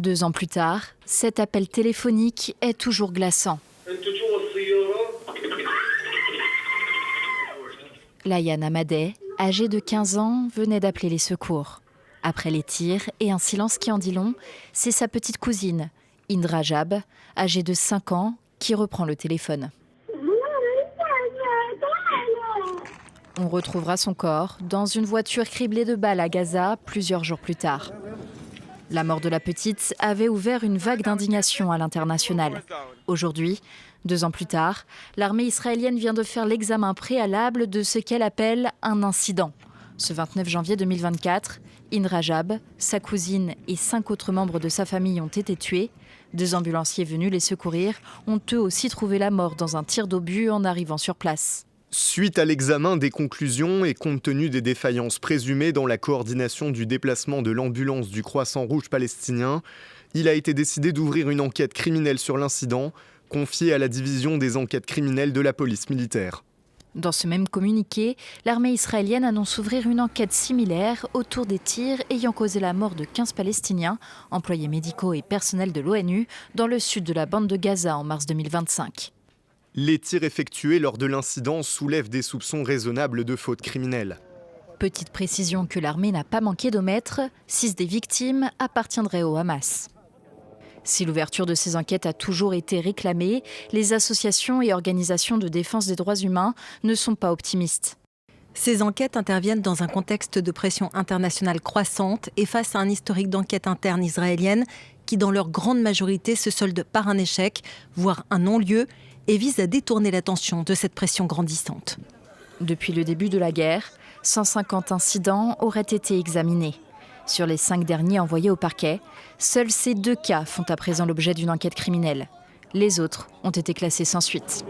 2 ans plus tard, cet appel téléphonique est toujours glaçant. Layan Amadeh, âgée de 15 ans, venait d'appeler les secours. Après les tirs et un silence qui en dit long, c'est sa petite cousine, Indra Jab, âgée de 5 ans, qui reprend le téléphone. On retrouvera son corps dans une voiture criblée de balles à Gaza plusieurs jours plus tard. La mort de la petite avait ouvert une vague d'indignation à l'international. Aujourd'hui, 2 ans plus tard, l'armée israélienne vient de faire l'examen préalable de ce qu'elle appelle un incident. Ce 29 janvier 2024, Indra Jab, sa cousine et 5 autres membres de sa famille ont été tués. 2 ambulanciers venus les secourir ont eux aussi trouvé la mort dans un tir d'obus en arrivant sur place. Suite à l'examen des conclusions et compte tenu des défaillances présumées dans la coordination du déplacement de l'ambulance du Croissant Rouge palestinien, il a été décidé d'ouvrir une enquête criminelle sur l'incident, confiée à la division des enquêtes criminelles de la police militaire. Dans ce même communiqué, l'armée israélienne annonce ouvrir une enquête similaire autour des tirs ayant causé la mort de 15 Palestiniens, employés médicaux et personnels de l'ONU, dans le sud de la bande de Gaza en mars 2025. Les tirs effectués lors de l'incident soulèvent des soupçons raisonnables de faute criminelle. Petite précision que l'armée n'a pas manqué d'omettre, 6 des victimes appartiendraient au Hamas. Si l'ouverture de ces enquêtes a toujours été réclamée, les associations et organisations de défense des droits humains ne sont pas optimistes. Ces enquêtes interviennent dans un contexte de pression internationale croissante et face à un historique d'enquête interne israélienne qui, dans leur grande majorité, se solde par un échec, voire un non-lieu, et vise à détourner l'attention de cette pression grandissante. Depuis le début de la guerre, 150 incidents auraient été examinés. Sur les 5 derniers envoyés au parquet, seuls ces 2 cas font à présent l'objet d'une enquête criminelle. Les autres ont été classés sans suite.